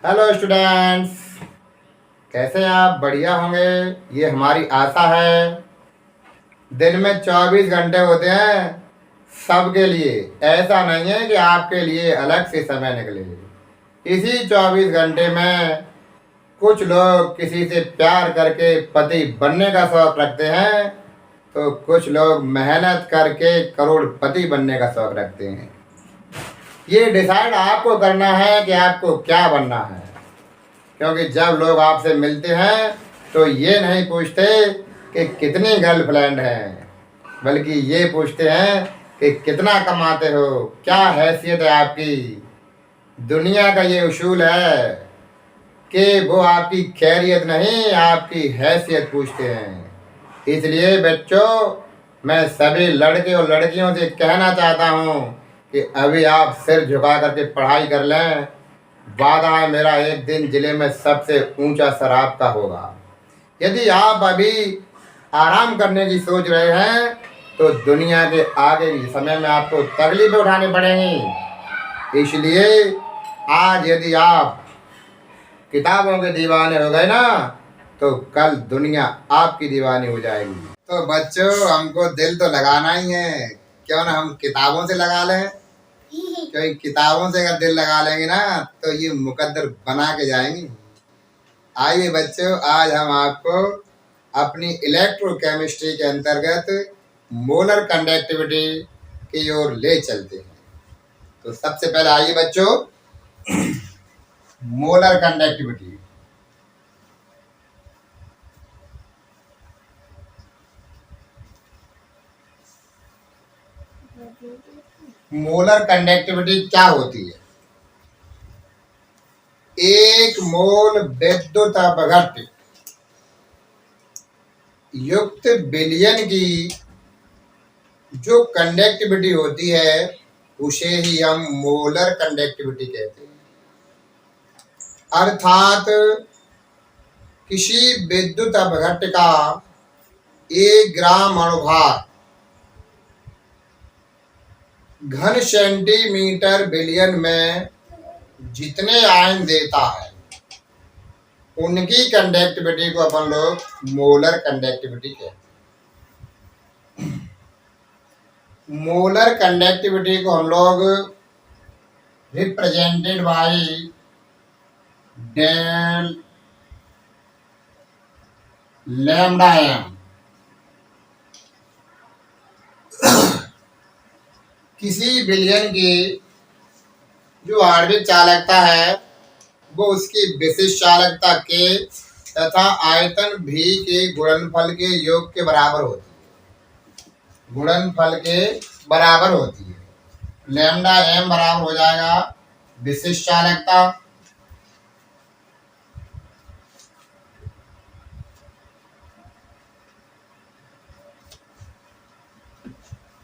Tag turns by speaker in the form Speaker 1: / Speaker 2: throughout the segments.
Speaker 1: Hello students, कैसे हैं आप? बढ़िया होंगे, ये हमारी आशा है। दिन में 24 घंटे होते हैं सबके लिए। ऐसा नहीं है कि आपके लिए अलग से समय निकले। इसी 24 घंटे में कुछ लोग किसी से प्यार करके पति बनने का शौक रखते हैं, तो कुछ लोग मेहनत करके करोड़पति बनने का शौक रखते हैं। ये डिसाइड आपको करना है कि आपको क्या बनना है। क्योंकि जब लोग आपसे मिलते हैं तो ये नहीं पूछते कि कितनी गर्लफ्रेंड हैं, बल्कि ये पूछते हैं कि कितना कमाते हो, क्या हैसियत है आपकी। दुनिया का ये उसूल है कि वो आपकी खैरियत नहीं, आपकी हैसियत पूछते हैं। इसलिए बच्चों, मैं सभी लड़के और लड़कियों से कहना चाहता हूँ कि अभी आप सिर झुका करके पढ़ाई कर लें। वादा है मेरा, एक दिन जिले में सबसे ऊंचा शराब का होगा। यदि आप अभी आराम करने की सोच रहे हैं तो दुनिया के आगे के समय में आपको तकलीफें उठानी पड़ेंगी। इसलिए आज यदि आप किताबों के दीवाने हो गए ना, तो कल दुनिया आपकी दीवानी हो जाएगी। तो बच्चों, हमको दिल तो लगाना ही है, क्यों ना हम किताबों से लगा लें। क्योंकि किताबों से अगर दिल लगा लेंगे ना तो ये मुकद्दर बना के जाएंगी। आइए बच्चों, आज हम आपको अपनी इलेक्ट्रोकेमिस्ट्री के अंतर्गत मोलर कंडक्टिविटी की ओर ले चलते हैं। तो सबसे पहले आइए बच्चों, मोलर कंडक्टिविटी। मोलर कंडक्टिविटी क्या होती है? एक मोल विद्युत अपघट्य युक्त विलयन की जो कंडक्टिविटी होती है उसे ही हम मोलर कंडक्टिविटी कहते हैं। अर्थात किसी विद्युत अपघट्य का 1 ग्राम अणुभार घन सेंटीमीटर विलयन में जितने आयन देता है उनकी कंडक्टिविटी को अपन लोग मोलर कंडक्टिविटी कहते हैं। मोलर कंडक्टिविटी को हम लोग represented by del lambda M. किसी विलयन की जो आणविक चालकता है वो उसकी विशिष्ट चालकता के तथा आयतन भी के गुणनफल के योग के बराबर होती है। गुणनफल के बराबर होती है। लैम्डा एम बराबर हो जाएगा विशिष्ट चालकता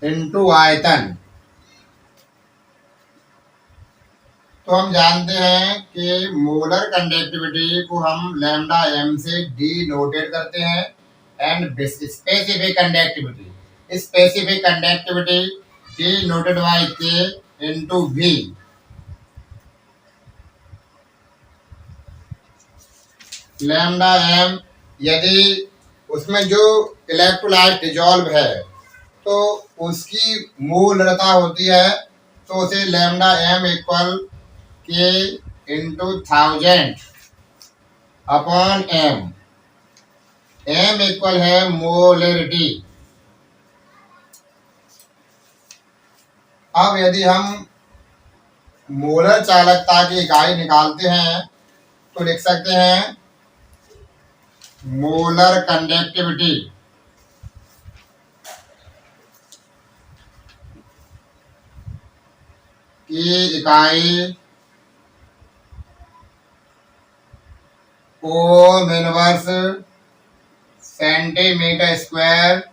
Speaker 1: इनटू आयतन। तो हम जानते हैं कि मोलर कंडक्टिविटी को हम लैम्डा एम से डी नोटेड करते हैं। And specific conductivity D noted bye के इनटू वी। लैम्डा एम, यदि उसमें जो इलेक्ट्रोलाइट डिजॉल्व है तो उसकी मोलरता होती है, तो उसे lambda M equal K into 1000 upon M. M equal है मोलरिटी। अब यदि हम मोलर चालकता की इकाई निकालते हैं तो लिख सकते हैं मोलर कंडक्टिविटी की इकाई ओम inverse centimetre square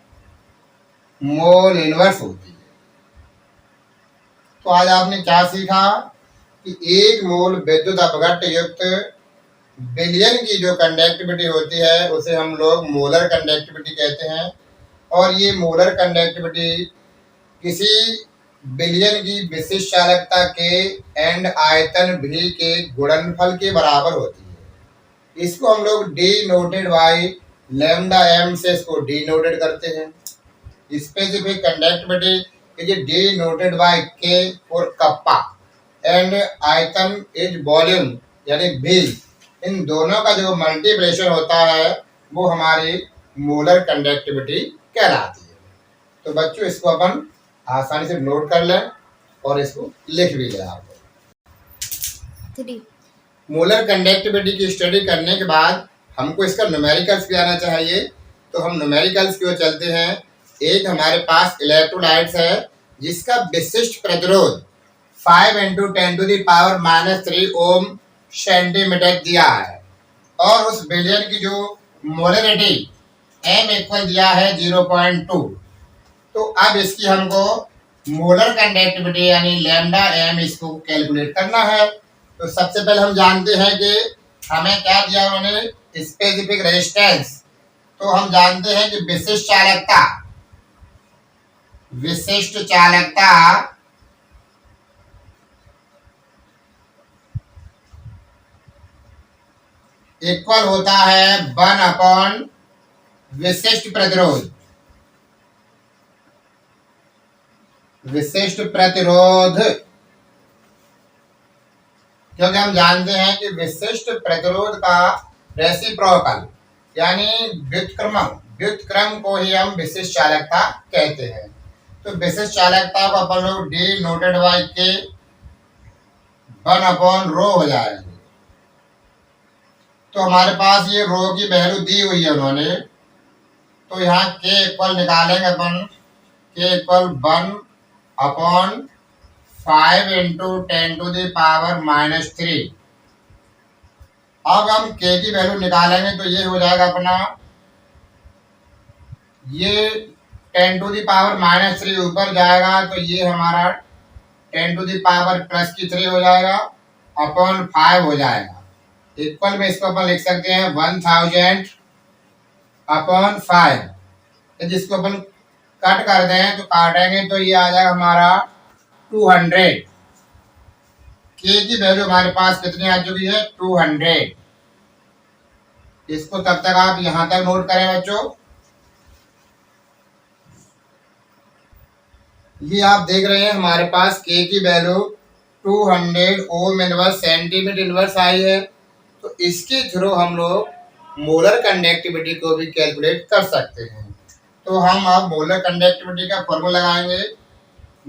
Speaker 1: mole inverse होती है। तो आज आपने क्या सीखा कि एक मोल विद्युत अपघट्य युक्त विलयन की जो कंडक्टिविटी होती है उसे हम लोग मोलर कंडक्टिविटी कहते हैं। और ये मोलर कंडक्टिविटी किसी विलयन की विशिष्ट चालकता के एंड आयतन भी के गुणनफल के बराबर होती है। इसको हम लोग denoted by lambda M से इसको डी नोटेड करते हैं। Specific conductivity is denoted by K for kappa and आयतन इज वॉल्यूम यानी भी। इन दोनों का जो मल्टीप्लिकेशन होता है वो हमारी मोलर कंडक्टिविटी कहलाती है। तो बच्चों इसको अपन आसानी से नोट कर लें और इसको लिख भी लें आप। मोलर कंडक्टिविटी की स्टडी करने के बाद हमको इसका न्यूमेरिकल्स भी आना चाहिए। तो हम न्यूमेरिकल्स की ओर चलते हैं। एक हमारे पास इलेक्ट्रोलाइट्स है जिसका विशिष्ट प्रतिरोध 5 × 10⁻³ ओम सेंटीमीटर दिया है और उस विलयन की जो मोलरिटी m इक्वल दिया है 0.2। तो अब इसकी हमको मोलर कंडक्टिविटी यानी लैम्डा m इसको कैलकुलेट करना है। तो सबसे पहले हम जानते हैं कि हमें क्या दिया उन्होंने स्पेसिफिक रेजिस्टेंस। तो हम जानते हैं कि विशिष्ट चालकता इक्वल होता है 1 विशिष्ट प्रतिरोध। क्योंकि हम जानते हैं कि विशिष्ट प्रतिरोध का रेसिप्रोकल यानी व्युत्क्रम को ही हम विशिष्ट चालकता कहते हैं। तो विशिष्ट चालकता को अपन लोग डी नोटेड बाई के 1/ρ हो जाएगी। तो हमारे पास ये रो की वैल्यू दी हुई है उन्होंने। तो यहाँ के इक्वल निकालेंगे अपन। के इक्वल 1/5 × 10⁻³ अब हम के की वैल्यू निकालेंगे तो ये हो जाएगा अपना, ये 10⁻³ ऊपर जाएगा तो ये हमारा 10⁻+3 हो जाएगा अपॉन 5 हो जाएगा। इक्वल में इसको अपन लिख सकते हैं 1000/5। जिसको अपन कट कर दें तो काटेंगे तो ये आ जाएगा हमारा 200। के की वैल्यू हमारे पास कितनी आ चुकी है 200। इसको तब तक आप यहां तक नोट करें बच्चों। ये आप देख रहे हैं हमारे पास के की वैल्यू 200 ओम इनवर्स सेंटीमीटर इनवर्स आई है। तो इसके थ्रू हम लोग मोलर कंडक्टिविटी को भी कैलकुलेट कर सकते हैं। तो हम अब मोलर कंडक्टिविटी का फॉर्मूला लगाएंगे।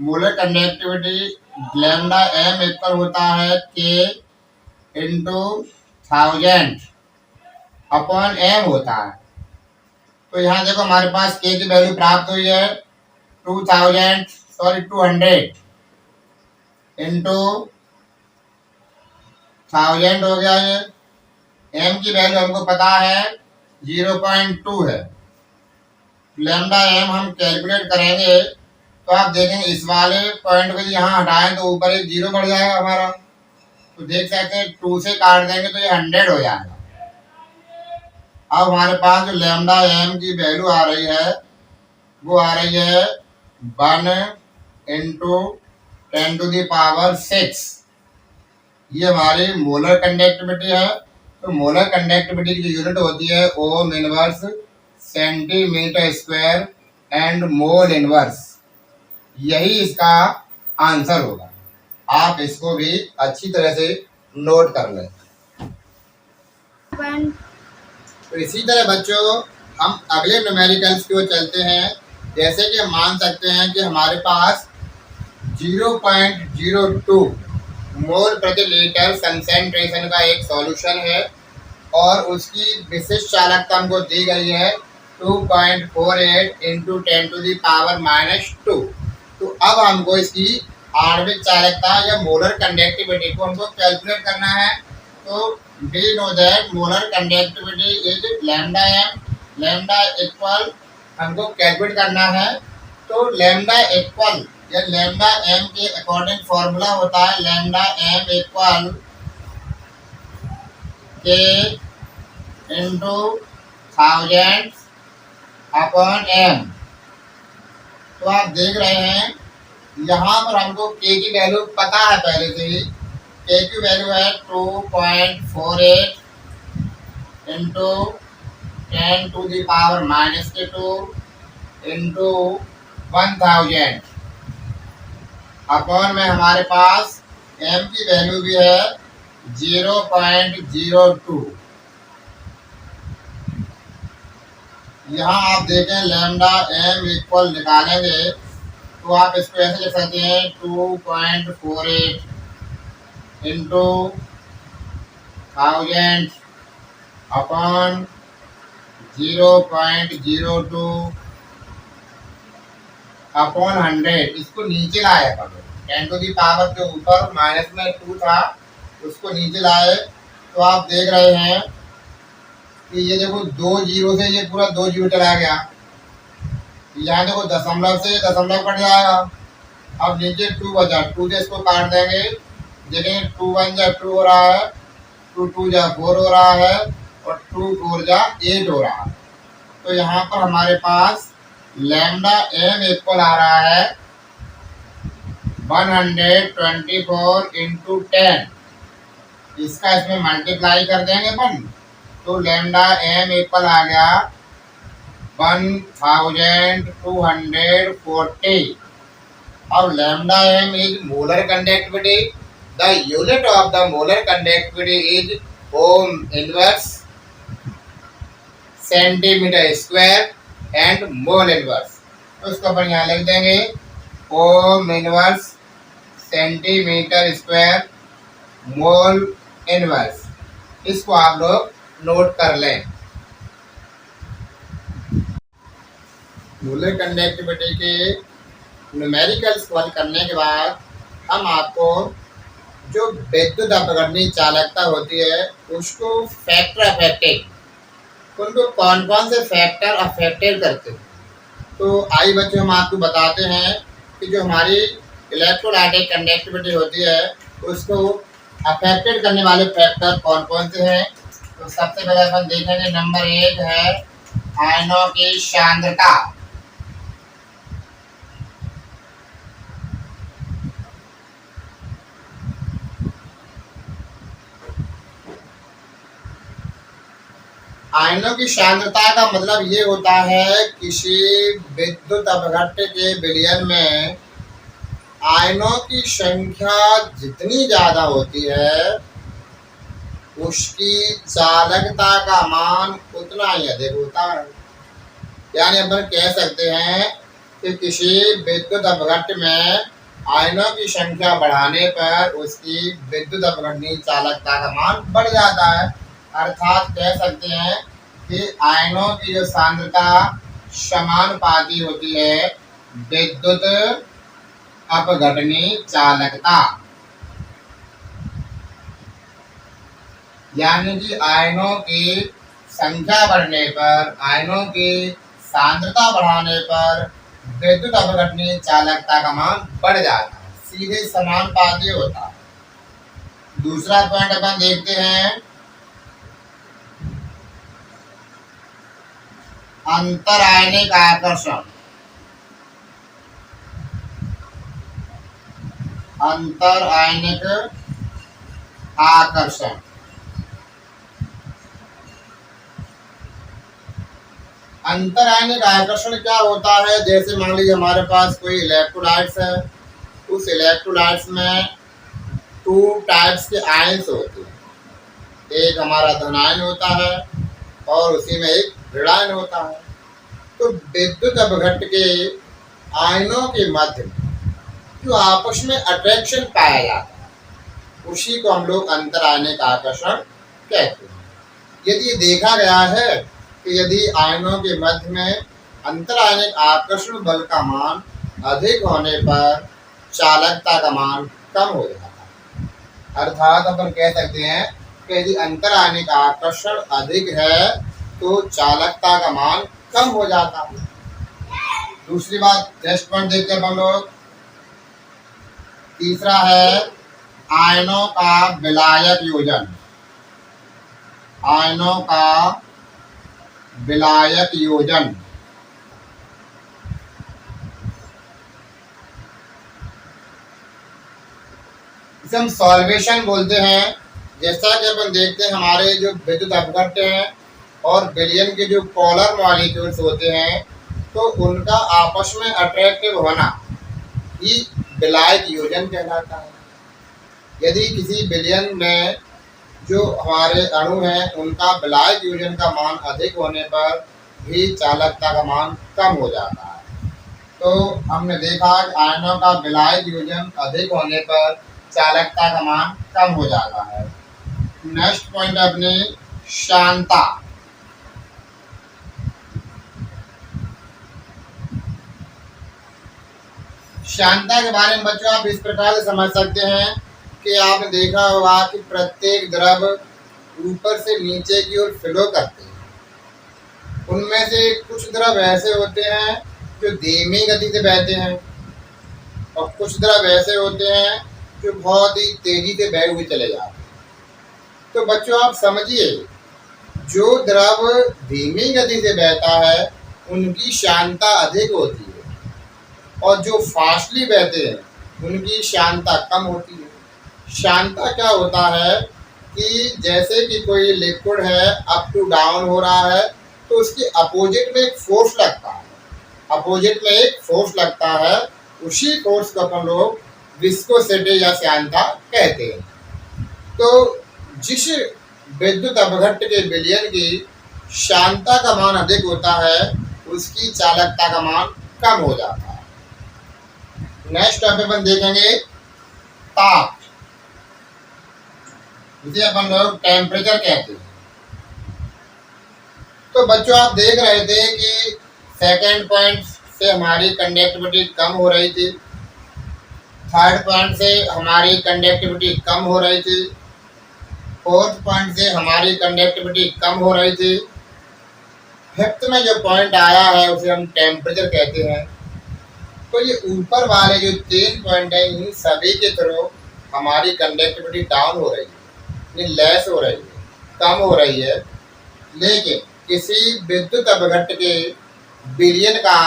Speaker 1: Molar conductivity lambda m equal होता है के × 1000/m होता है। तो यहाँ देखो हमारे पास के की वैल्यू प्राप्त हुई है 200 इंटू 1000 हो गया। ये m की वैल्यू हमको पता है 0.2 है। लैम्डा m हम कैलकुलेट करेंगे तो आप देखेंगे इस वाले पॉइंट को यहाँ हटाएं तो ऊपर एक 0 बढ़ जाएगा हमारा। तो देख सकते हैं 2 से काट देंगे तो ये 100 हो जाएगा। अब हमारे पास जो लैम्डा m की वैल्यू आ रही है वो आ रही है 1 × 10⁻⁶। ये हमारी मोलर कंडक्टिविटी है। तो मोलर कंडक्टिविटी की यूनिट होती है ohm inverse centimetre and mole inverse. यही इसका आंसर होगा। आप इसको भी अच्छी तरह से नोट कर लें। तो इसी तरह बच्चों हम अगले न्यूमेरिकल्स की ओर चलते हैं। जैसे कि हम मान सकते हैं कि हमारे पास 0.02 मोल प्रति लीटर कंसेंट्रेशन का एक सॉल्यूशन है और उसकी विशिष्ट चालकता हमको दी गई है 2.48 × 10⁻⁻²। तो अब हमको इसकी आणविक चालकता या मोलर कंडक्टिविटी को हमको कैलकुलेट करना है। तो we know that molar conductivity is lambda m। Lambda equal हमको कैलकुलेट करना है। तो लैम्डा इक्वल या लैम्डा m के अकॉर्डिंग फॉर्मूला होता है लैम्डा m इक्वल के × 1000/m। तो आप देख रहे हैं यहाँ पर हमको के की वैल्यू पता है पहले से ही। के की वैल्यू है 2.48 इंटू 10⁻⁻² इंटू 1000 अपॉन में हमारे पास एम की वैल्यू भी है 0.02। यहाँ आप देखें लैम्डा एम इक्वल निकालेंगे तो आप इसको ऐसे लिख सकते हैं 2.48 इंटू 1000 अपॉन 0.02 अपॉन 100। इसको नीचे लाए अपन 10⁻, जो ऊपर माइनस में 2 था उसको नीचे लाए तो आप देख रहे हैं कि ये देखो 2 जीरो से ये पूरा 2 जीरो चला गया। यहाँ देखो दशमलव से दशमलव कट जाएगा। अब नीचे 2 बचा, 2 से इसको काट देंगे, देखेंगे 2 1 जा 2 हो रहा है, 2 2 जा 4 हो रहा है और 2 4 जा 8 हो रहा है। तो यहाँ पर हमारे पास लैम्डा एम इक्वल आ रहा है 124 इंटू 10। इसका इसमें मल्टीप्लाई कर देंगे अपन तो लैम्डा एम इक्वल आ गया 1240। और lambda M is molar conductivity. The unit of the molar conductivity is ohm inverse centimetre square and mole inverse. तो उसको अपन यहाँ लिख देंगे ohm inverse centimetre square mole inverse. इसको आप लोग नोट कर लें। मोलर कंडक्टिविटी के न्यूमेरिकल्स हल करने के बाद हम आपको जो विद्युत अपघटनीय चालकता होती है उसको फैक्टर अफेक्टेड, उनको कौन कौन से फैक्टर अफेक्टेड करते हैं। तो आइए बच्चों हम आपको बताते हैं कि जो हमारी इलेक्ट्रोलाइटिक कंडक्टिविटी होती है उसको अफेक्टेड करने वाले फैक्टर कौन कौन से हैं। तो सबसे पहले अपन देखेंगे नंबर 1 है आयनों की सांद्रता। आयनों की सांद्रता का मतलब ये होता है किसी विद्युत अपघट्य के विलयन में आयनों की संख्या जितनी ज्यादा होती है उसकी चालकता का मान उतना ही अधिक होता है। यानी अपन कह सकते हैं कि किसी विद्युत अपघट्य में आयनों की संख्या बढ़ाने पर उसकी विद्युत अपघटनीय चालकता का मान बढ़ जाता है। अर्थात कह सकते हैं कि आयनों की जो सांद्रता समानुपाती होती है विद्युत अपघटनीय चालकता। यानी कि आयनों की संख्या बढ़ने पर, आयनों की सांद्रता बढ़ाने पर विद्युत अपघटनीय चालकता का मान बढ़ जाता है, सीधे समानुपाती होता है। दूसरा पॉइंट अपन देखते हैं अंतर आयनिक आकर्षण। अंतर आयनिक आकर्षण अंतर आयनिक आकर्षण क्या होता है। जैसे मान लीजिए हमारे पास कोई इलेक्ट्रोलाइट्स है, उस इलेक्ट्रोलाइट्स में 2 टाइप्स के आयन्स होते हैं। एक हमारा धनायन होता है और उसी में एक ऋणायन होता है। तो विद्युत अपघट्य के आयनों के मध्य में जो आपस में अट्रैक्शन पाया जाता है उसी को हम लोग अंतर आयनिक आकर्षण कहते हैं। यदि ये देखा गया है कि यदि आयनों के मध्य में अंतर आयनिक आकर्षण बल का मान अधिक होने पर चालकता का मान कम हो जाता है। अर्थात अपन कह सकते हैं कि यदि अंतर आयनिक आकर्षण अधिक है तो चालकता का मान कम हो जाता है। दूसरी बात नेक्स्ट पॉइंट देखते हैं हम लोग। तीसरा है आयनों का विलायक योजन। आयनों का विलायक योजन। जिसे हम सॉल्वेशन बोलते हैं। जैसा कि अपन देखते हैं हमारे जो विद्युत अपघट्ट हैं और विलयन के जो पोलर मॉलिक्यूल्स होते हैं, तो उनका आपस में अट्रैक्टिव होना ही विलायक योजन कहलाता है। यदि किसी विलयन में जो हमारे अणु हैं उनका विलायक योजन का मान अधिक होने पर भी चालकता का मान कम हो जाता है। तो हमने देखा कि आयनों का विलायक योजन अधिक होने पर चालकता का मान कम हो जाता है। नेक्स्ट पॉइंट अपने शांता। शांता के बारे में बच्चों आप इस प्रकार से समझ सकते हैं कि आपने देखा होगा कि प्रत्येक द्रव ऊपर से नीचे की ओर फ्लो करते हैं। उनमें से कुछ द्रव ऐसे होते हैं जो धीमी गति से बहते हैं और कुछ द्रव ऐसे होते हैं जो बहुत ही तेजी से बह हुए चले जाते हैं। तो बच्चों आप समझिए, जो द्रव धीमी गति से बहता है उनकी शांता अधिक होती है और जो फास्टली बहते हैं उनकी शांता कम होती है। शांता क्या होता है कि जैसे कि कोई लिक्विड है अप टू डाउन हो रहा है तो उसके अपोजिट में एक फोर्स लगता है, अपोजिट में एक फोर्स लगता है, उसी फोर्स को अपन लोग विस्कोसिटी या शांता कहते हैं। तो जिस विद्युत अपघट्ट के विलयन की शांता का मान अधिक होता है उसकी चालकता का मान कम हो जाता है। नेक्स्ट अपन देखेंगे ताप, जिसे अपन लोग टेम्परेचर कहते हैं। तो बच्चों आप देख रहे थे कि सेकेंड पॉइंट से हमारी कंडक्टिविटी कम हो रही थी, थर्ड पॉइंट से हमारी कंडक्टिविटी कम हो रही थी, फोर्थ पॉइंट से हमारी कंडक्टिविटी कम हो रही थी, फिफ्थ में जो पॉइंट आया है उसे हम टेम्परेचर कहते हैं। तो ये ऊपर वाले जो 3 पॉइंट हैं इन सभी के थ्रू हमारी कंडक्टिविटी डाउन हो रही है, लेस हो रही है, कम हो रही है। लेकिन किसी विद्युत अपघट्ट के विलयन का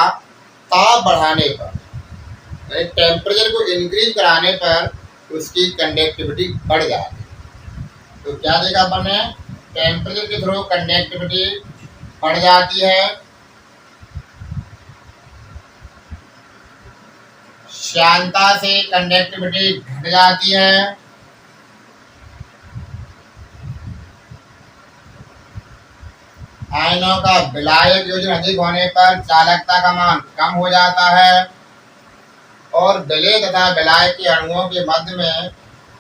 Speaker 1: ताप बढ़ाने पर, यानी टेम्परेचर को इंक्रीज कराने पर उसकी कंडक्टिविटी बढ़ जाती है। तो क्या देखा अपन ने, टेम्परेचर के थ्रू कंडक्टिविटी बढ़ जाती है, शांता से कंडक्टिविटी घट जाती है, आयनों का विलायक योजन अधिक होने पर चालकता का मान कम हो जाता है और विलय तथा विलायक के अणुओं के मध्य में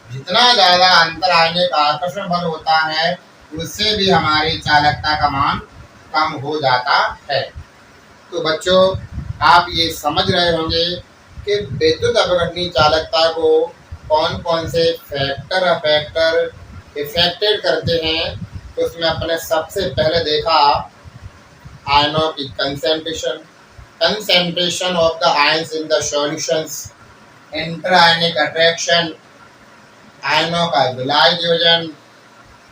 Speaker 1: जितना ज़्यादा अंतर आयनिक आकर्षण बल होता है उससे भी हमारी चालकता का मान कम हो जाता है। तो बच्चों आप ये समझ रहे होंगे कि विद्युत अपघटनी चालकता को कौन कौन से फैक्टर इफेक्टेड करते हैं। तो उसमें अपने सबसे पहले देखा आयनों की concentration of the ions in the solutions, inter ionic attraction, आयनों का विलायक योजन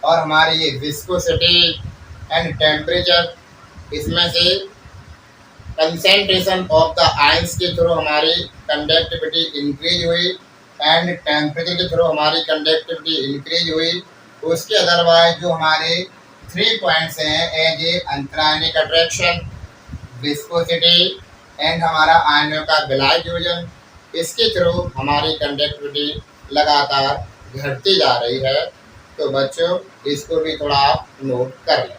Speaker 1: और हमारी ये विस्कोसिटी एंड टेम्परेचर। इसमें से कंसेंट्रेशन ऑफ द आयंस के थ्रू हमारी कंडक्टिविटी इंक्रीज हुई एंड टेम्परेचर के थ्रू हमारी कंडक्टिविटी इंक्रीज हुई। उसके अदरवाइज जो हमारे 3 पॉइंट्स हैं एज ए अंतरायनिक अट्रैक्शन, विस्कोसिटी एंड हमारा आयनों का विलायक योजन, इसके थ्रू हमारी कंडक्टिविटी लगातार घटती जा रही है। तो बच्चों इसको भी थोड़ा आप नोट कर लें।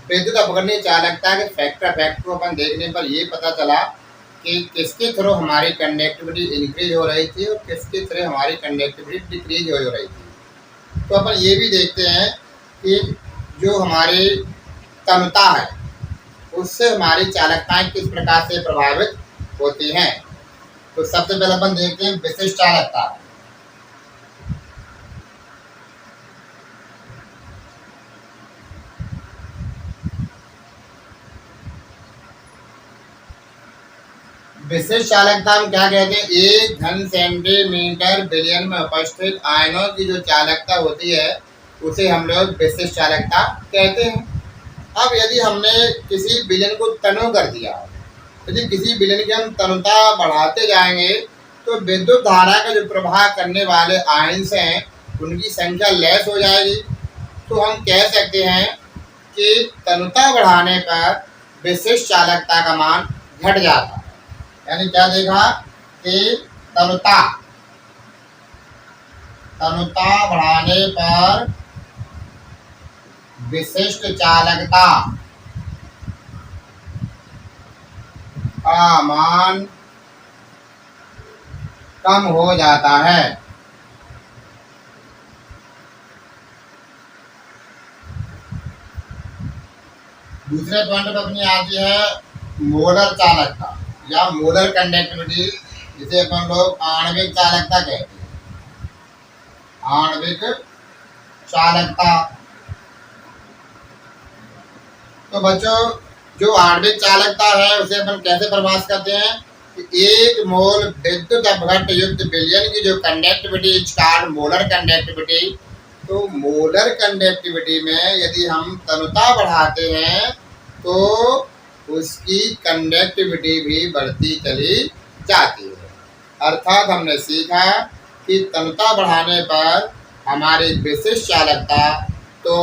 Speaker 1: विद्युत अपघटनी चालकता के फैक्टर को अपन देखने पर ये पता चला कि किसके थ्रू हमारी कंडक्टिविटी इंक्रीज हो रही थी और किसके थ्रू हमारी कंडक्टिविटी डिक्रीज हो रही थी। तो अपन ये भी देखते हैं कि जो हमारी तमता है उससे हमारी चालकताएं किस प्रकार से प्रभावित होती हैं। तो सबसे पहले अपन देखते हैं विशिष्ट चालकता। विशिष्ट चालकता हम क्या कहते हैं, 1 घन सेंटीमीटर विलयन में उपस्थित आयनों की जो चालकता होती है उसे हम लोग विशिष्ट चालकता कहते हैं। अब यदि हमने किसी विलयन को तनु कर दिया, यदि किसी विलयन की हम तनुता बढ़ाते जाएंगे तो विद्युत धारा का जो प्रवाह करने वाले आयंस हैं उनकी संख्या लेस हो जाएगी। तो हम कह सकते हैं कि तनुता बढ़ाने पर विशिष्ट चालकता का मान घट जाता है। यानी क्या देखा कि तनुता तनुता बढ़ाने पर विशिष्ट चालकता का मान कम हो जाता है। दूसरे पॉइंट पर अपनी आती है मोलर चालकता या मोलर कंडक्टिविटी, जिसे अपन लोग आणविक चालकता कहते हैं। आणविक चालकता, तो बच्चों जो आणविक चालकता है उसे अपन कैसे परिभाषित करते हैं कि एक मोल विद्युत अपघट्ट युक्त विलयन की जो कंडक्टिविटी चार्ज मोलर कंडक्टिविटी, तो मोलर कंडक्टिविटी में यदि हम तनुता बढ़ाते हैं तो उसकी कंडक्टिविटी भी बढ़ती चली जाती है। अर्थात हमने सीखा कि तनुता बढ़ाने पर हमारी विशिष्ट चालकता तो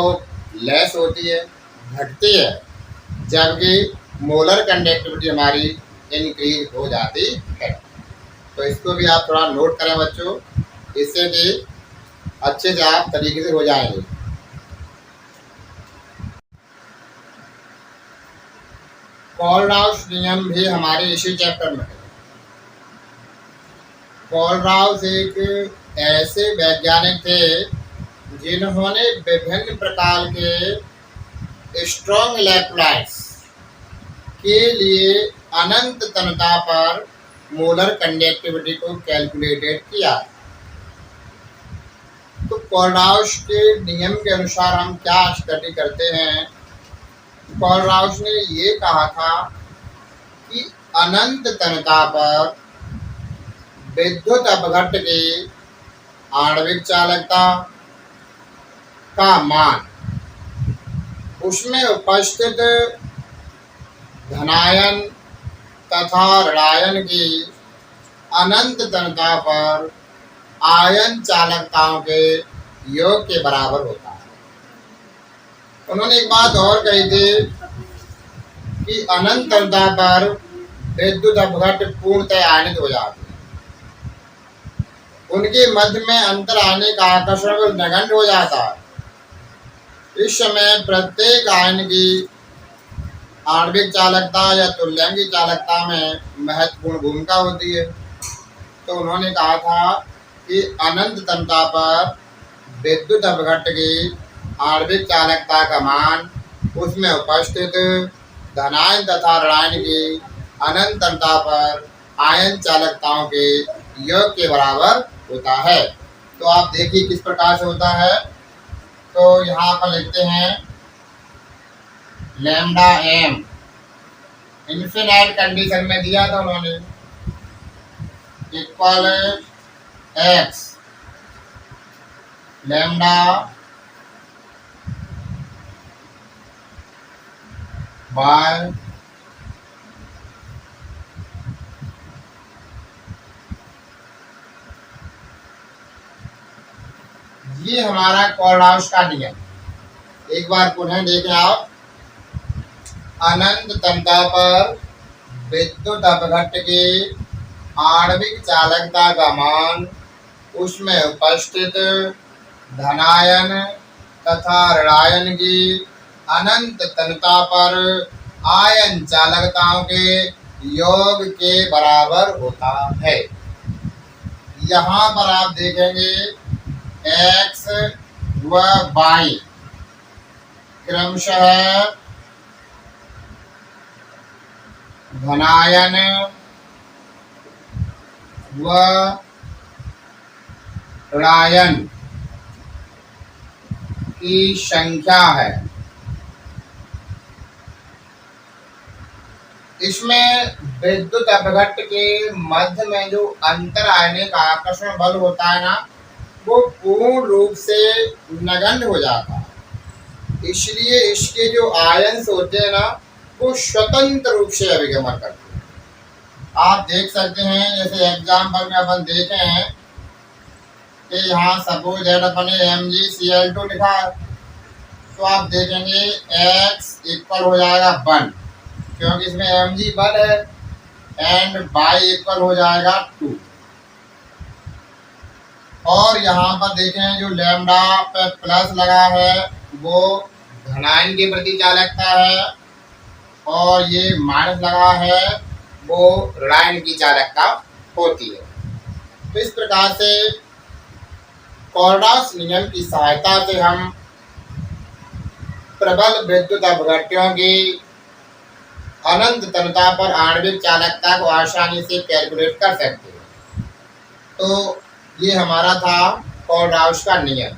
Speaker 1: लेस होती है, घटती है, जबकि मोलर कंडक्टिविटी हमारी इंक्रीज हो जाती है। तो इसको भी आप थोड़ा नोट करें बच्चों, इससे कि अच्छे से आप तरीके से हो जाएंगे। कोलराउस नियम भी हमारे इसी चैप्टर में है। कोलराउस एक ऐसे वैज्ञानिक थे जिन्होंने विभिन्न प्रकार के स्ट्रॉन्ग इलेक्ट्रोलाइट्स के लिए अनंत तनुता पर मोलर कंडक्टिविटी को कैलकुलेटेड किया। तो कोलराउस के नियम के अनुसार हम क्या स्टडी करते हैं, कोलराउस ने ये कहा था कि अनंत तनुता पर विद्युत अपघट्ट की आणविक चालकता का मान उसमें उपस्थित धनायन तथा ऋणायन की अनंत तनुता पर आयन चालकताओं के योग के बराबर होता है। उन्होंने एक बात और कही थी कि अनंत तनुता पर विद्युत अपघट्ट पूर्णतः आयनित हो जाते हैं। उनके मध्य में अंतर आने का आकर्षण नगण्य हो जाता है। इस समय प्रत्येक आयन की आणविक चालकता या तुल्यांकी चालकता में महत्वपूर्ण भूमिका होती है। तो उन्होंने कहा था कि अनंत तनुता पर विद्युत अपघट्ट की आणविक चालकता का मान उसमें उपस्थित धनायन तथा ऋणायन की अनंत तनुता पर आयन चालकताओं के योग के बराबर होता है। तो आप देखिए किस प्रकार से होता है। तो यहाँ पर लिखते हैं लैम्डा एम इन्फिनाइट कंडीशन में दिया था उन्होंने, इक्वल एक्स लैम्डा बाय ये हमारा कोलराउस का नियम। एक बार पुनः देखें आप, अनंत तनुता पर विद्युत अपघट्ट की आणविक चालकता का मान उसमें उपस्थित धनायन तथा ऋणायन की अनंत तनुता पर आयन चालकताओं के योग के बराबर होता है। यहाँ पर आप देखेंगे एक्स व वाई क्रमशः धनायन व ऋणायन की संख्या है। इसमें विद्युत अपघट्ट के मध्य में जो अंतर आयनिक आकर्षण बल होता है ना, वो पूर्ण रूप से नगण्य हो जाता है। इसलिए इसके जो आयंस होते हैं ना, वो स्वतंत्र रूप से अभिगमन करते हैं। आप देख सकते हैं जैसे एग्जाम्पल में अपन देखे हैं कि यहाँ सपोज दैट अपन ने MgCl2 लिखा है, तो आप देखेंगे x इक्वल हो जाएगा 1 क्योंकि इसमें Mg 1 है एंड y इक्वल हो जाएगा 2। और यहाँ पर देखें जो लैम्डा पे प्लस लगा है वो धनायन के प्रति चालकता है और ये माइनस लगा है वो ऋणायन की चालकता होती है। तो इस प्रकार से कोरडास नियम की सहायता से हम प्रबल विद्युत अपघट्यों की अनंत तनता पर आणविक चालकता को आसानी से कैलकुलेट कर सकते हैं। तो ये हमारा था कोरडास का नियम।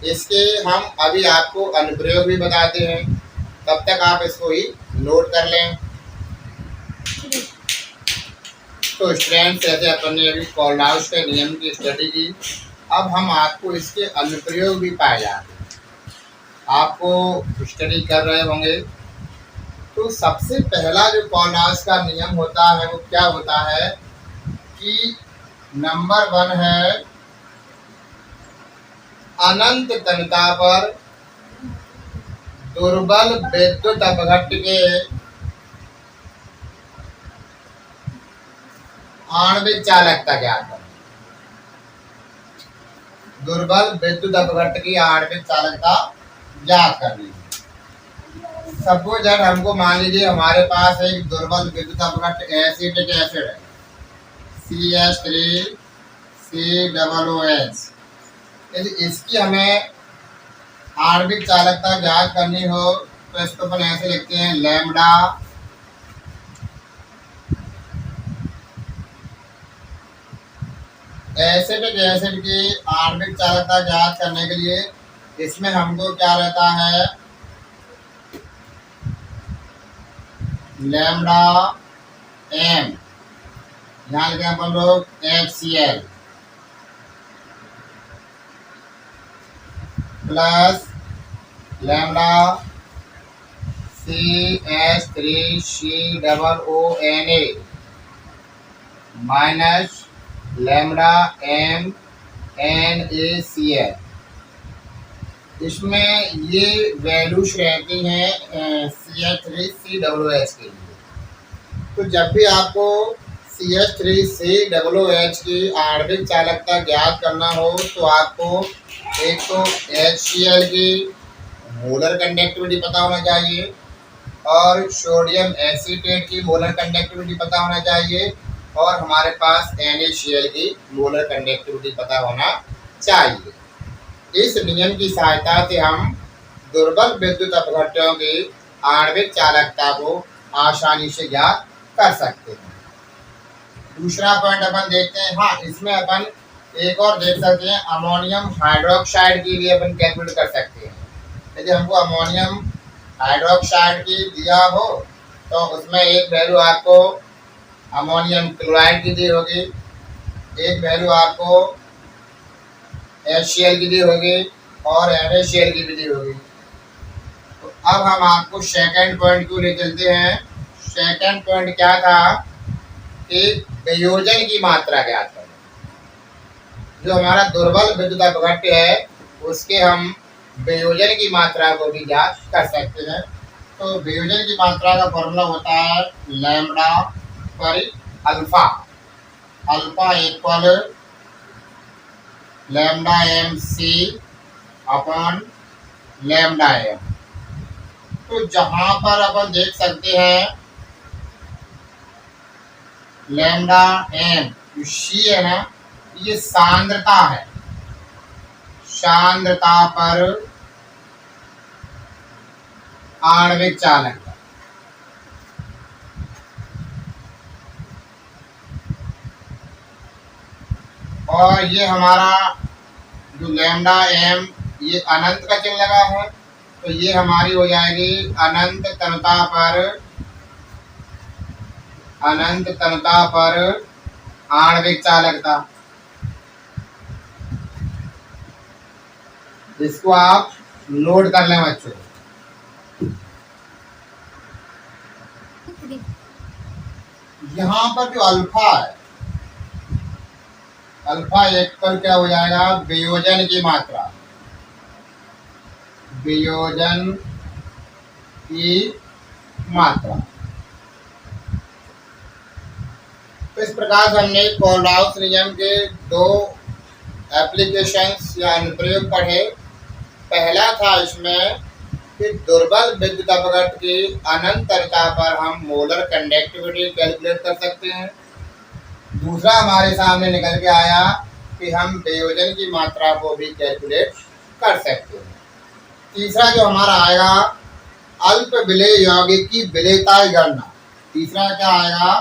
Speaker 1: इसके हम अभी आपको अनुप्रयोग भी बताते हैं, तब तक आप इसको ही नोट कर लें। तो स्टूडेंट्स, जैसे अपन ने अभी कोरडास के नियम की स्टडी की, अब हम आपको इसके अनुप्रयोग भी पाए जाते हैं, आपको स्टडी कर रहे होंगे। तो सबसे पहला जो कोरडास का नियम होता है वो क्या होता है कि नंबर 1 है अनंत तनता पर दुर्बल विद्युत अपघट्य के आणविक चालकता ज्ञात करें। दुर्बल विद्युत अपघट्य की आणविक चालकता ज्ञात करनी है। सपोज दैट हमको मान लीजिए हमारे पास एक दुर्बल विद्युत अपघट्य एसिटिक एसिड है CH3COOH। यदि इसकी हमें आणविक चालकता ज्ञात करनी हो तो इसको अपन ऐसे लिखते हैं लैम्डा एसिटिक एसिड की आणविक चालकता ज्ञात करने के लिए इसमें हमको क्या रहता है लैम्डा m, यहाँ लिखे अपन लोग HCl plus lambda CH3COONA minus lambda MnACl। इसमें ये वैल्यूज रहती हैं CH3COOH के लिए। तो जब भी आपको CH3COOH की आणविक चालकता ज्ञात करना हो तो आपको एक तो HCl की मोलर कंडक्टिविटी पता होना चाहिए और सोडियम एसीटेट की मोलर कंडक्टिविटी पता होना चाहिए और हमारे पास NaCl की मोलर कंडक्टिविटी पता होना चाहिए। इस नियम की सहायता से हम दुर्बल विद्युत अपघट्यों की आणविक चालकता को आसानी से ज्ञात कर सकते हैं। दूसरा पॉइंट अपन देखते हैं। हाँ, इसमें अपन एक और देख सकते हैं अमोनियम हाइड्रोक्साइड की भी अपन कैलकुलेट कर सकते हैं। यदि हमको अमोनियम हाइड्रोक्साइड की दिया हो तो उसमें एक वैल्यू आपको अमोनियम क्लोराइड की दी होगी, एक वैल्यू आपको HCl की दी होगी और NaCl की भी दी होगी। तो अब हम आपको सेकंड पॉइंट को ले चलते हैं। सेकंड पॉइंट क्या था कि वियोजन की मात्रा ज्ञात करें। जो हमारा दुर्बल विद्युत अपघट्य है उसके हम वियोजन की मात्रा को भी ज्ञात कर सकते हैं। तो वियोजन की मात्रा का फॉर्मूला होता है लैम्डा पर alpha, alpha equal lambda MC upon lambda m। तो जहां पर अपन देख सकते हैं लैम्डा m C है ना, ये सांद्रता है, सांद्रता पर आणविक चालकता। और ये हमारा जो लैम्डा m ये अनंत का चिन्ह लगा है, तो ये हमारी हो जाएगी अनंत तनता पर आणविक चालकता। इसको आप नोट कर लें बच्चों। यहाँ यहाँ पर जो अल्फा है, अल्फा इक्वल क्या हो जाएगा, वियोजन की मात्रा, वियोजन की मात्रा। तो इस प्रकार से हमने कोलराउस नियम के दो एप्लीकेशंस या अनुप्रयोग पढ़े। पहला था इसमें कि दुर्बल विद्युत अपघट की अनंतरता पर हम मोलर कंडक्टिविटी कैलकुलेट कर सकते हैं। दूसरा हमारे सामने निकल के आया कि हम वियोजन की मात्रा को भी कैलकुलेट कर सकते हैं। तीसरा जो हमारा आएगा अल्प विलेय यौगिक की विलेयता की गणना। तीसरा क्या आएगा,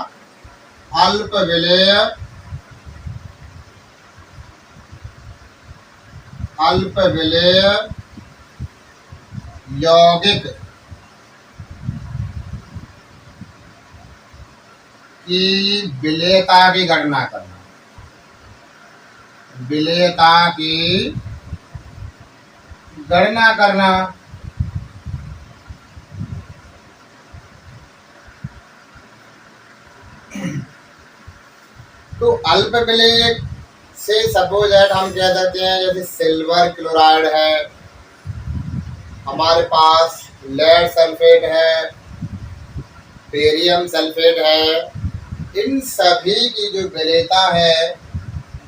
Speaker 1: अल्प विलेय यौगिक की विलेयता की गणना करना, विलेयता की गणना करना। तो अल्प विलेय से सपोज दैट हम कह सकते हैं जैसे सिल्वर क्लोराइड है, हमारे पास लेड सल्फेट है, बेरियम सल्फेट है, इन सभी की जो विलेयता है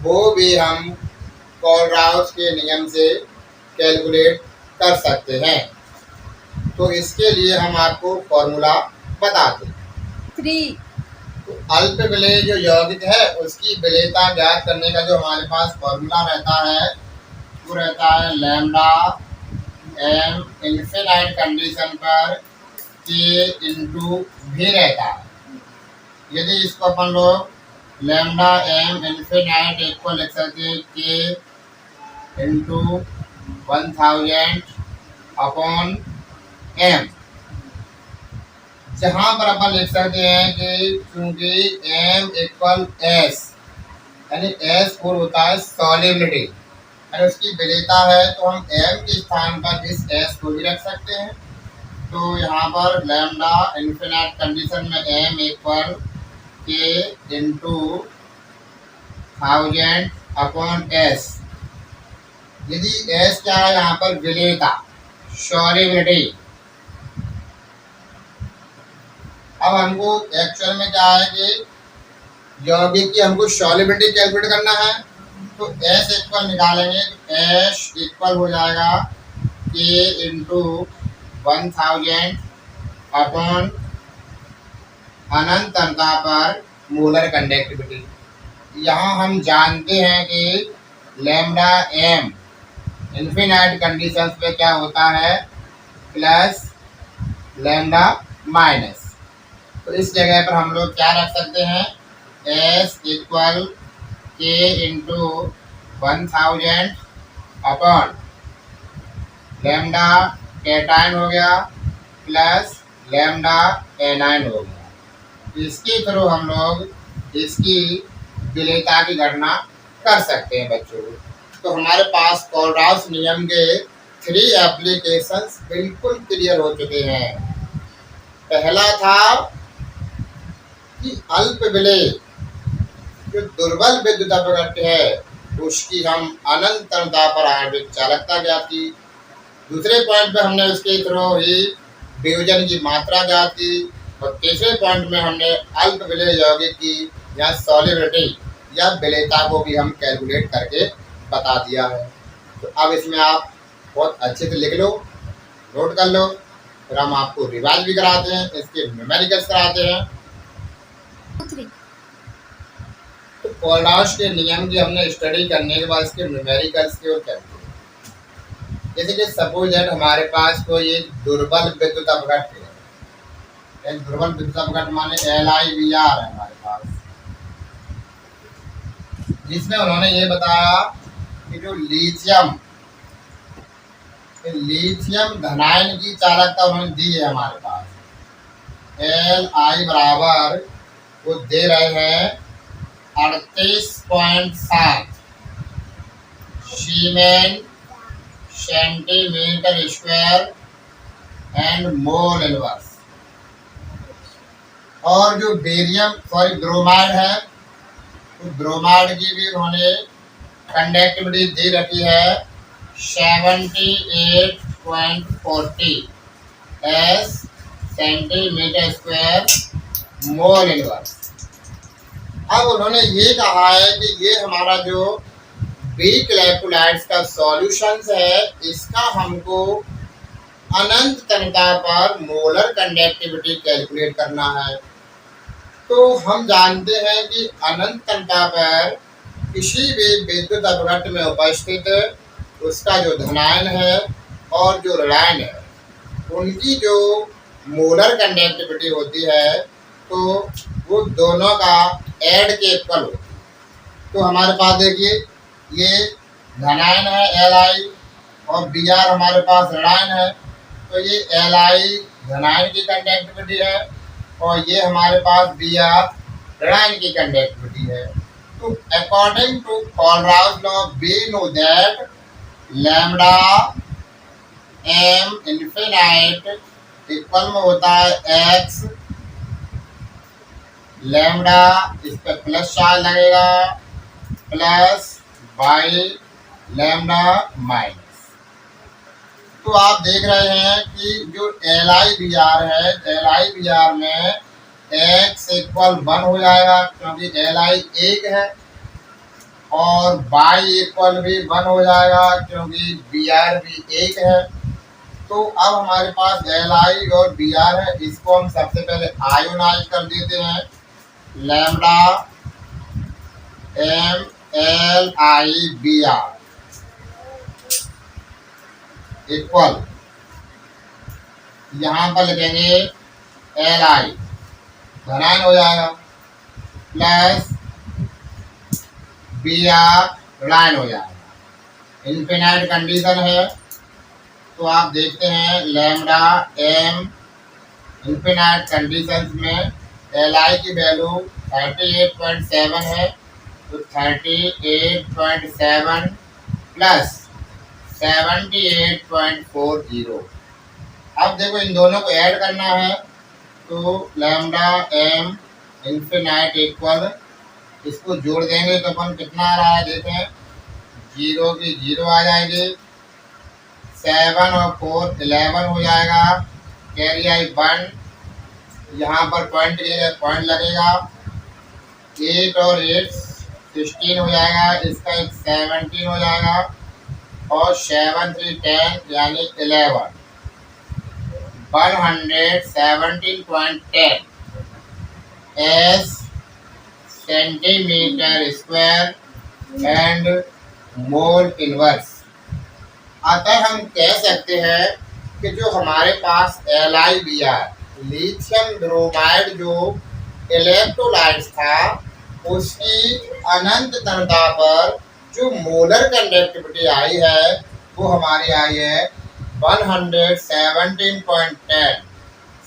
Speaker 1: वो भी हम कोलराउस के नियम से कैलकुलेट कर सकते हैं। तो इसके लिए हम आपको फॉर्मूला बताते हैं। तो अल्प विलेय जो यौगिक है उसकी विलेयता ज्ञात करने का जो हमारे पास फॉर्मूला रहता है वो रहता है लैम्डा एम इनफिनाइट कंडीशन पर के इंटू भी रहता है। यदि इसको अपन लोग लैम्डा एम इनफिनाइट इक्वल लिख सकते हैं के इंटू 1000 अपॉन एम, जहाँ पर अपन लिख सकते हैं कि चूंकि एम इक्वल एस, यानी एस फोर होता है सॉलिबिलिटी, यानी उसकी विलेयता है, तो हम एम के स्थान पर इस एस को भी रख सकते हैं। तो यहाँ पर लैम्डा इनफिनाइट कंडीशन में M equal K into 1000 upon S. यदि एस क्या है यहाँ पर, विलेयता, सॉलिबिलिटी। अब हमको एक्चुअल में क्या है कि यौगिक की हमको सॉलिबिलिटी कैलकुलेट करना है। तो एस इक्वल निकालेंगे तो एस इक्वल हो जाएगा के इंटू 1000 अपॉन अनंतता पर मोलर कंडक्टिविटी। यहाँ हम जानते हैं कि लैम्डा एम इन्फिनाइट कंडीशंस पे क्या होता है, प्लस लैम्डा माइनस। तो इस जगह पर हम लोग क्या रख सकते हैं, S equal K into 1000 upon lambda cation हो गया प्लस लैम्डा एनाइन हो गया। इसके थ्रू हम लोग इसकी विलेयता की गणना कर सकते हैं बच्चों। तो हमारे पास कोलराउस नियम के 3 एप्लीकेशंस बिल्कुल क्लियर हो चुके हैं। पहला था कि अल्प विलेय जो दुर्बल विद्युत अपघट्य है उसकी हम अनंतता पर आणविक चालकता ज्ञात की। दूसरे पॉइंट पे हमने उसके थ्रू ही वियोजन की मात्रा ज्ञात की। और तीसरे पॉइंट में हमने अल्प विलेय यौगिक की या सॉलिबिलिटी या विलेयता को भी हम कैलकुलेट करके बता दिया है। तो अब इसमें आप बहुत अच्छे से लिख लो, नोट कर लो, फिर हम आपको रिवाइज भी कराते हैं, इसके न्यूमेरिकल्स कराते हैं। तो कोलराउस के नियम की हमने स्टडी करने के बाद इसके न्यूमेरिकल्स की ओर चलते हैं। जैसे कि सपोज दैट हमारे पास कोई एक दुर्बल विद्युत अपघट्य है। एक दुर्बल विद्युत अपघट्य माने LIVR है हमारे पास, जिसमें उन्होंने ये बताया कि जो लिथियम धनायन की चालकता उन्होंने दी है हमारे पास, Li बराबर वो दे रहे हैं 38.7 siemens centimetre square and mole inverse. और जो ब्रोमाइड है, तो ब्रोमाइड की भी उन्होंने कंडक्टिविटी दे रखी है 78.40 S centimetre square mole inverse. अब उन्होंने ये कहा है कि ये हमारा जो वीक इलेक्ट्रोलाइट्स का सॉल्यूशंस है, इसका हमको अनंत तनता पर मोलर कंडक्टिविटी कैलकुलेट करना है। तो हम जानते हैं कि अनंत तनता पर किसी भी विद्युत अपघट्ट में उपस्थित उसका जो धनायन है और जो ऋणायन है, उनकी जो मोलर कंडक्टिविटी होती है, तो वो दोनों का ऐड के इक्वल हो। तो हमारे पास देखिए, ये धनायन है Li और Br हमारे पास ऋणायन है, तो ये Li धनायन की कंडक्टिविटी है और ये हमारे पास Br ऋणायन की कंडक्टिविटी है। तो according to Kohlrausch law we know that lambda m infinite equal में होता है x लैम्डा, इस पर प्लस चार्ज लगेगा, प्लस बाई लैम्डा माइनस। तो आप देख रहे हैं कि जो LIBr है, LIBr में x इक्वल 1 हो जाएगा क्योंकि Li 1 है, और बाई इक्वल भी 1 हो जाएगा क्योंकि Br भी 1 है। तो अब हमारे पास Li और Br है, इसको हम सबसे पहले आयोनाइज कर देते हैं। लैम्डा MLIBr इक्वल, यहाँ पर लिखेंगे Li धनायन हो जाएगा, प्लस Br ऋणायन हो जाएगा। इनफिनाइट कंडीशन है, तो आप देखते हैं लैम्डा m इनफिनाइट कंडीशन में Li की वैल्यू 38.7 है, तो 38.7 प्लस 78.40। अब देखो इन दोनों को ऐड करना है, तो लैम्डा m इनफिनाइट इक्वल, इसको जोड़ देंगे तो अपन कितना आ रहा है देखें, 0 की 0 आ जाएगी, 7 और 4 11 हो जाएगा, कैरी आई 1, यहाँ पर पॉइंट के लिए पॉइंट लगेगा, 8 और 8 16 हो जाएगा, इसका 17 हो जाएगा, और 7 3 10 यानी 11 117.10 S centimetre square and mole inverse. अतः हम कह सकते हैं कि जो हमारे पास LIBr लिथियम ब्रोमाइड जो इलेक्ट्रोलाइट्स था, उसकी अनंत तनता पर जो मोलर कंडक्टिविटी आई है, वो हमारी आई है 117.10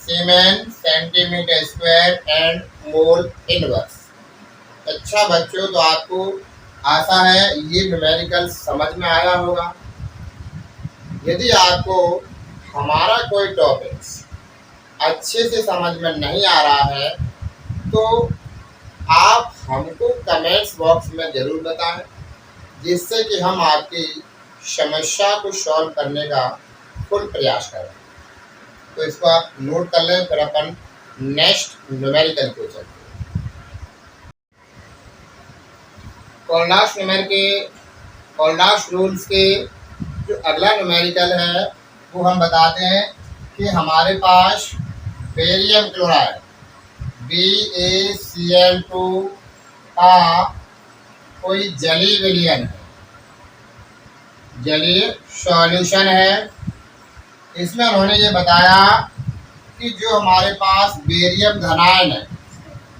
Speaker 1: siemens centimetre square and mole inverse. अच्छा बच्चों, तो आपको आशा है ये न्यूमेरिकल समझ में आया होगा। यदि आपको हमारा कोई टॉपिक्स अच्छे से समझ में नहीं आ रहा है, तो आप हमको कमेंट्स बॉक्स में ज़रूर बताएं, जिससे कि हम आपकी समस्या को सॉल्व करने का फुल प्रयास करें। तो इसको आप नोट कर लें, फिर अपन नेक्स्ट न्यूमेरिकल को चलते हैं। कोलनाश रूल्स के जो अगला न्यूमेरिकल है, वो हम बताते हैं कि हमारे पास बेरियम क्लोराइड BaCl2 का कोई जलीय विलयन है, जलीय सॉल्यूशन है। इसमें उन्होंने ये बताया कि जो हमारे पास बेरियम धनायन है,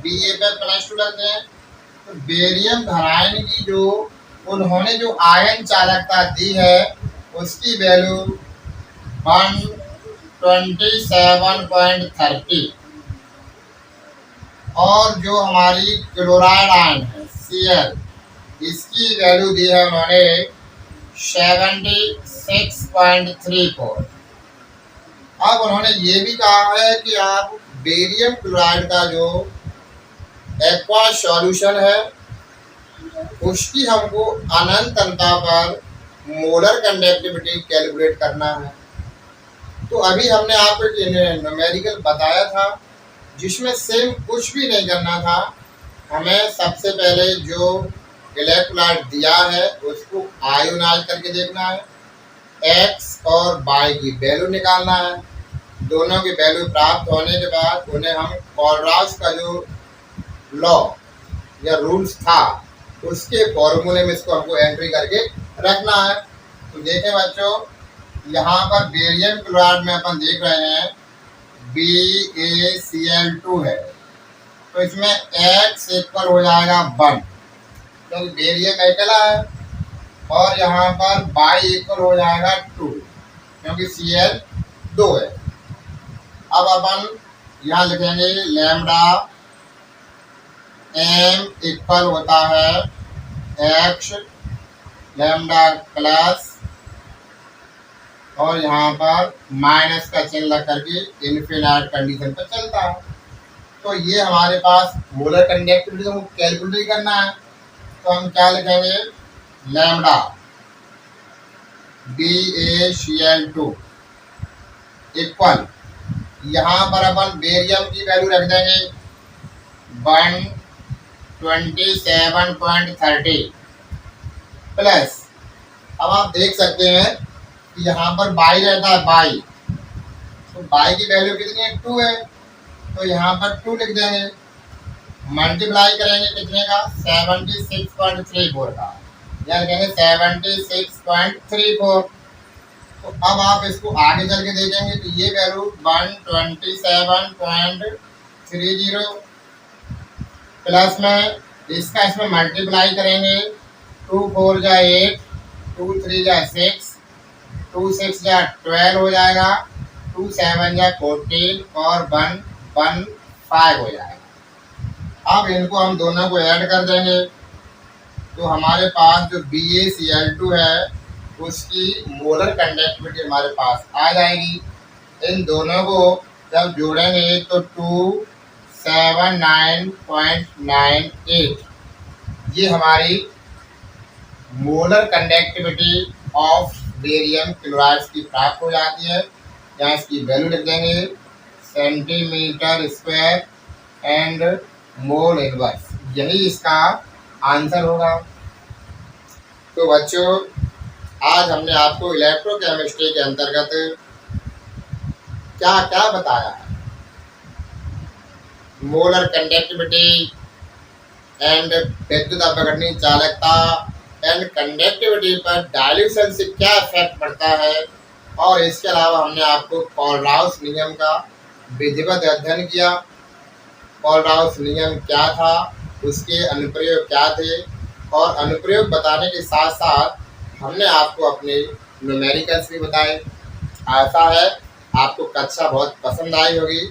Speaker 1: Ba पे +2 लगते हैं, तो बेरियम धनायन की जो उन्होंने जो आयन चालकता दी है, उसकी वैल्यू 127.30, और जो हमारी क्लोराइड आयन है Cl, इसकी वैल्यू दी है उन्होंने 76.34। अब उन्होंने ये भी कहा है कि आप बेरियम क्लोराइड का जो एक्वा सॉल्यूशन है उसकी हमको अनंतता पर मोलर कंडक्टिविटी कैलकुलेट करना है। तो अभी हमने आपको न्यूमेरिकल बताया था जिसमें सेम कुछ भी नहीं करना था। हमें सबसे पहले जो इलेक्ट्रोलाइट दिया है उसको आयोनाइज करके देखना है, एक्स और वाई की वैल्यू निकालना है। दोनों की वैल्यू प्राप्त होने के बाद उन्हें हम कोलराज का जो लॉ या रूल्स था उसके फॉर्मूले में इसको हमको एंट्री करके रखना है। तो देखें बच्चों, यहाँ पर बेरियम क्लोराइड में अपन देख रहे हैं BaCl2 है, तो इसमें X इक्वल हो जाएगा 1 क्योंकि बेरियम अकेला है, और यहाँ पर Y इक्वल हो जाएगा 2 क्योंकि Cl 2 है। अब अपन यहाँ लिखेंगे लैम्डा M इक्वल होता है X लैम्डा प्लस और यहाँ पर माइनस का चिन्ह लग करके इनफिनाइट कंडीशन पर चलता है। तो ये हमारे पास मोलर कंडक्टिविटी को कैलकुलेट करना है, तो हम क्या लिखेंगे लैम्डा BaCl2 इक्वल, यहाँ पर अपन बेरियम की वैल्यू रख देंगे 127.30 प्लस, अब आप देख सकते हैं कि यहाँ पर बाई रहता है बाई, तो बाई की वैल्यू कितनी है 2 है, तो यहाँ पर 2 लिख देंगे, मल्टीप्लाई करेंगे कितने का 76.34 का, या कहेंगे 76.34। तो अब आप इसको आगे चल के देखेंगे तो ये वैल्यू 127.30 प्लस में इसका इसमें मल्टीप्लाई करेंगे 2 4 जा 8, 2 3 जा 6, 2 6 जा 12 हो जाएगा, 2 7 जा 14 और 1 1 5 हो जाएगा। अब इनको हम दोनों को ऐड कर देंगे तो हमारे पास जो BaCl2 है उसकी मोलर कंडक्टिविटी हमारे पास आ जाएगी। इन दोनों को जब जोड़ेंगे तो 279.98 ये हमारी molar conductivity of barium chloride की प्राप्त हो जाती है। यहाँ इसकी वैल्यू लिख देंगे centimetre square and mole inverse, यही इसका आंसर होगा। तो बच्चों, आज हमने आपको इलेक्ट्रोकेमिस्ट्री के अंतर्गत क्या क्या बताया है, मोलर कंडक्टिविटी एंड विद्युत अपघटनीय चालकता एंड कंडक्टिविटी पर डाइल्यूशन से क्या इफेक्ट पड़ता है, और इसके अलावा हमने आपको कोलराउस नियम का विधिवत अध्ययन किया। कोलराउस नियम क्या था, उसके अनुप्रयोग क्या थे, और अनुप्रयोग बताने के साथ साथ हमने आपको अपने न्यूमेरिकल्स भी बताए। आशा है आपको कक्षा बहुत पसंद आई होगी।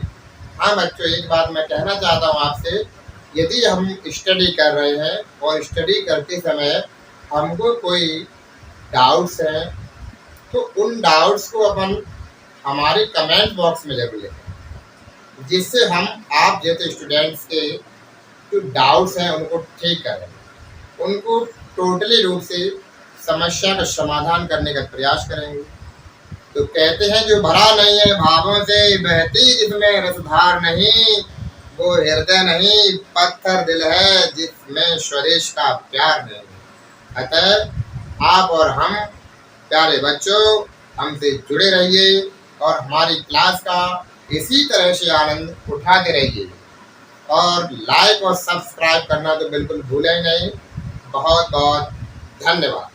Speaker 1: हाँ बच्चों, एक बात मैं कहना चाहता हूँ आपसे, यदि हम स्टडी कर रहे हैं और स्टडी करते समय हमको कोई डाउट्स हैं तो उन डाउट्स को अपन हमारे कमेंट बॉक्स में जरूर लिखें, जिससे हम आप जैसे स्टूडेंट्स के जो डाउट्स हैं उनको ठीक करें, उनको टोटली रूप से समस्या का समाधान करने का प्रयास करेंगे। तो कहते हैं जो भरा नहीं है भावों से बहती जिसमें रसधार नहीं, वो हृदय नहीं पत्थर दिल है जिसमें स्वदेश का प्यार नहीं। अतः आप और हम प्यारे बच्चों हमसे जुड़े रहिए और हमारी क्लास का इसी तरह से आनंद उठाते रहिए, और लाइक और सब्सक्राइब करना तो बिल्कुल भूलें नहीं। बहुत बहुत धन्यवाद।